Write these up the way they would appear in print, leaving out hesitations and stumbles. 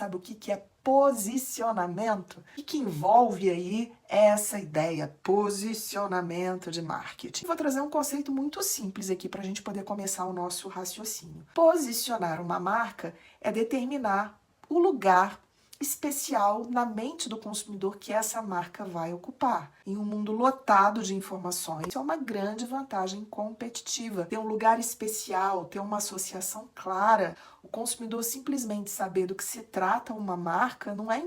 sabe o que é posicionamento? O que envolve aí essa ideia, posicionamento de marketing? Vou trazer um conceito muito simples aqui para a gente poder começar o nosso raciocínio. Posicionar uma marca é determinar o lugar especial na mente do consumidor que essa marca vai ocupar. Em um mundo lotado de informações, isso é uma grande vantagem competitiva. Ter um lugar especial, ter uma associação clara, o consumidor simplesmente saber do que se trata uma marca não é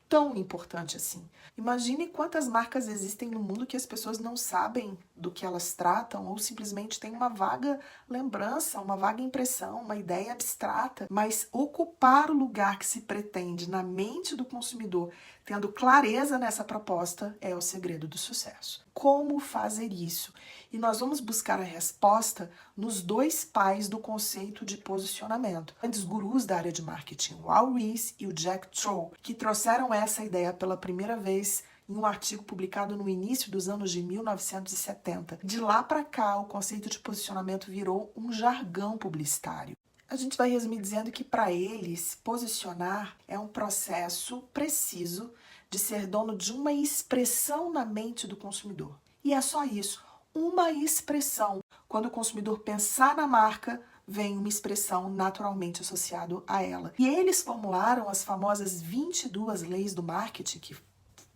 tão importante assim. Imagine quantas marcas existem no mundo que as pessoas não sabem do que elas tratam ou simplesmente têm uma vaga lembrança, uma vaga impressão, uma ideia abstrata, mas ocupar o lugar que se pretende na mente do consumidor, tendo clareza nessa proposta, é o segredo do sucesso. Como fazer isso? E nós vamos buscar a resposta nos dois pais do conceito de posicionamento. Grandes gurus da área de marketing, o Al Ries e o Jack Troll, que trouxeram essa ideia pela primeira vez em um artigo publicado no início dos anos de 1970. De lá para cá, o conceito de posicionamento virou um jargão publicitário. A gente vai resumir dizendo que para eles, posicionar é um processo preciso de ser dono de uma expressão na mente do consumidor. E é só isso, uma expressão. Quando o consumidor pensar na marca, vem uma expressão naturalmente associada a ela. E eles formularam as famosas 22 leis do marketing, que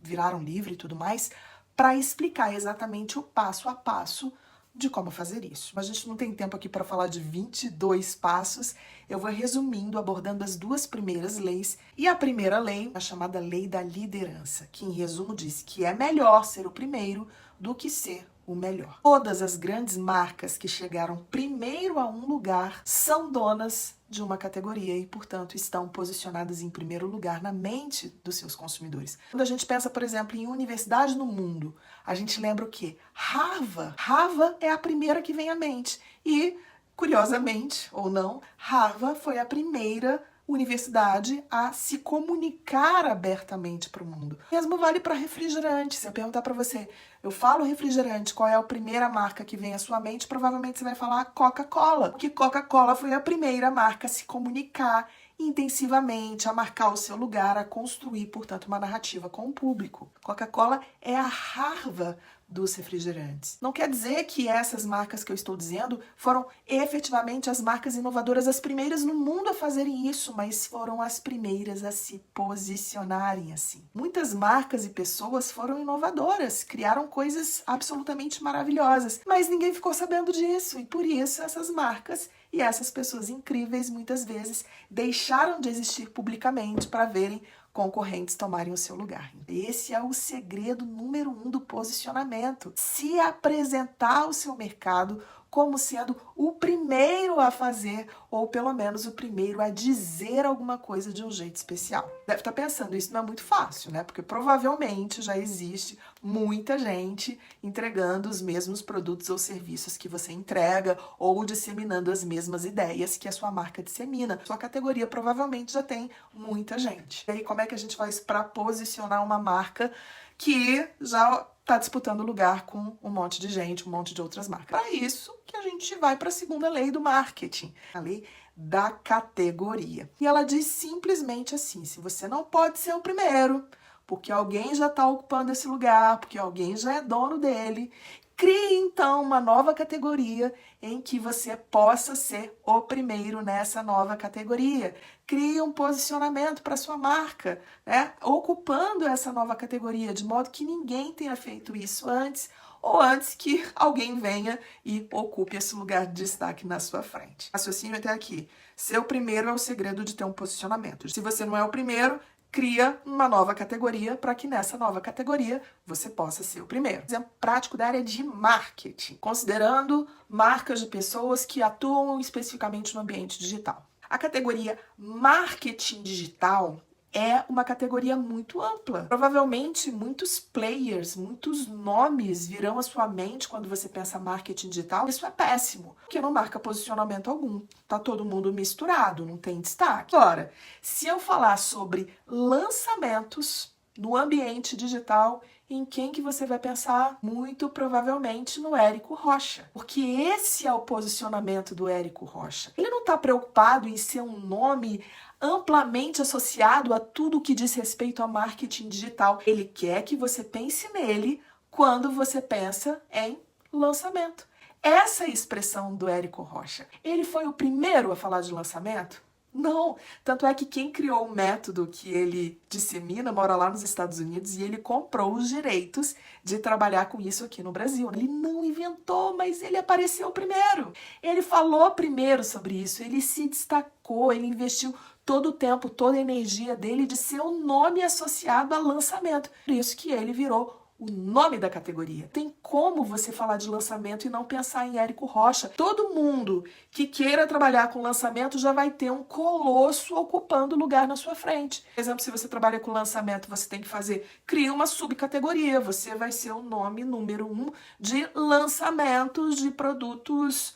viraram livro e tudo mais, para explicar exatamente o passo a passo de como fazer isso. Mas a gente não tem tempo aqui para falar de 22 passos. Eu vou resumindo, abordando as duas primeiras leis. E a primeira lei, a chamada lei da liderança, que em resumo diz que é melhor ser o primeiro do que ser o melhor. Todas as grandes marcas que chegaram primeiro a um lugar são donas de uma categoria e, portanto, estão posicionadas em primeiro lugar na mente dos seus consumidores. Quando a gente pensa, por exemplo, em universidade no mundo, a gente lembra o quê? Harvard. Harvard é a primeira que vem à mente. E, curiosamente, ou não, Harvard foi a primeira universidade a se comunicar abertamente para o mundo. Mesmo vale para refrigerante. Se eu perguntar para você, eu falo refrigerante, qual é a primeira marca que vem à sua mente? Provavelmente você vai falar Coca-Cola, porque Coca-Cola foi a primeira marca a se comunicar intensivamente, a marcar o seu lugar, a construir, portanto, uma narrativa com o público. Coca-Cola é a Harvard dos refrigerantes. Não quer dizer que essas marcas que eu estou dizendo foram efetivamente as marcas inovadoras, as primeiras no mundo a fazerem isso, mas foram as primeiras a se posicionarem assim. Muitas marcas e pessoas foram inovadoras, criaram coisas absolutamente maravilhosas, mas ninguém ficou sabendo disso e por isso essas marcas e essas pessoas incríveis muitas vezes deixaram de existir publicamente para verem concorrentes tomarem o seu lugar. Esse é o segredo número 1 do posicionamento. Se apresentar ao seu mercado como sendo o primeiro a fazer, ou pelo menos o primeiro a dizer alguma coisa de um jeito especial. Deve estar pensando, isso não é muito fácil, né? Porque provavelmente já existe muita gente entregando os mesmos produtos ou serviços que você entrega, ou disseminando as mesmas ideias que a sua marca dissemina. Sua categoria provavelmente já tem muita gente. E aí, como é que a gente faz para posicionar uma marca que já está disputando lugar com um monte de gente, um monte de outras marcas? Para isso que a gente vai para a segunda lei do marketing, a lei da categoria. E ela diz simplesmente assim, se você não pode ser o primeiro, porque alguém já está ocupando esse lugar, porque alguém já é dono dele, crie então uma nova categoria em que você possa ser o primeiro nessa nova categoria. Crie um posicionamento para sua marca, né? Ocupando essa nova categoria, de modo que ninguém tenha feito isso antes, ou antes que alguém venha e ocupe esse lugar de destaque na sua frente. Raciocínio até aqui. Ser o primeiro é o segredo de ter um posicionamento. Se você não é o primeiro, cria uma nova categoria para que nessa nova categoria você possa ser o primeiro. Exemplo prático da área de marketing, considerando marcas de pessoas que atuam especificamente no ambiente digital. A categoria marketing digital é uma categoria muito ampla. Provavelmente muitos players, muitos nomes virão à sua mente quando você pensa marketing digital. Isso é péssimo, porque não marca posicionamento algum. Tá todo mundo misturado, não tem destaque. Agora, se eu falar sobre lançamentos no ambiente digital, em quem que você vai pensar? Muito provavelmente no Érico Rocha, porque esse é o posicionamento do Érico Rocha. Ele não está preocupado em ser um nome amplamente associado a tudo que diz respeito a marketing digital. Ele quer que você pense nele quando você pensa em lançamento. Essa é a expressão do Érico Rocha. Ele foi o primeiro a falar de lançamento? Não, tanto é que quem criou o método que ele dissemina mora lá nos Estados Unidos e ele comprou os direitos de trabalhar com isso aqui no Brasil. Ele não inventou, mas ele apareceu primeiro. Ele falou primeiro sobre isso, ele se destacou, ele investiu todo o tempo, toda a energia dele de ser o nome associado a lançamento. Por isso que ele virou o nome da categoria. Tem como você falar de lançamento e não pensar em Érico Rocha. Todo mundo que queira trabalhar com lançamento já vai ter um colosso ocupando lugar na sua frente. Por exemplo, se você trabalha com lançamento, você tem que cria uma subcategoria. Você vai ser o nome número 1 de lançamentos de produtos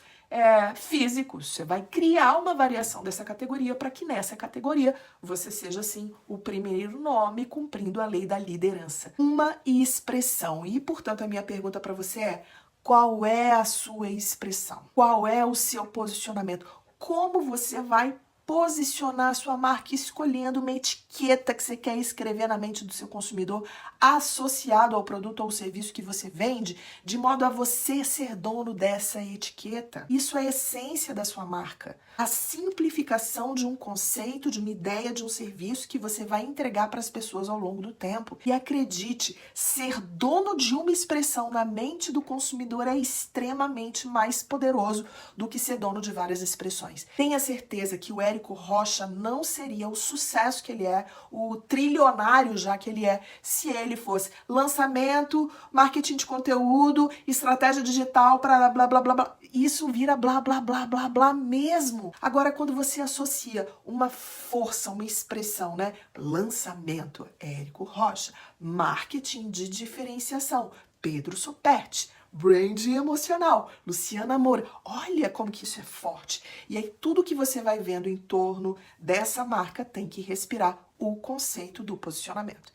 físicos. Você vai criar uma variação dessa categoria para que nessa categoria você seja, assim, o primeiro nome cumprindo a lei da liderança. Uma expressão. E, portanto, a minha pergunta para você é: qual é a sua expressão? Qual é o seu posicionamento? Como você vai posicionar a sua marca escolhendo uma etiqueta que você quer escrever na mente do seu consumidor associado ao produto ou serviço que você vende, de modo a você ser dono dessa etiqueta. Isso é a essência da sua marca. A simplificação de um conceito, de uma ideia, de um serviço que você vai entregar para as pessoas ao longo do tempo. E acredite, ser dono de uma expressão na mente do consumidor é extremamente mais poderoso do que ser dono de várias expressões. Tenha certeza que o Érico Rocha não seria o sucesso que ele é, o trilionário já que ele é, se ele fosse lançamento, marketing de conteúdo, estratégia digital para blá blá blá blá. Isso vira blá blá blá blá blá mesmo. Agora, quando você associa uma força, uma expressão, né? Lançamento, Érico Rocha. Marketing de diferenciação, Pedro Superti. Brand emocional, Luciana Moura. Olha como que isso é forte. E aí tudo que você vai vendo em torno dessa marca tem que respirar o conceito do posicionamento.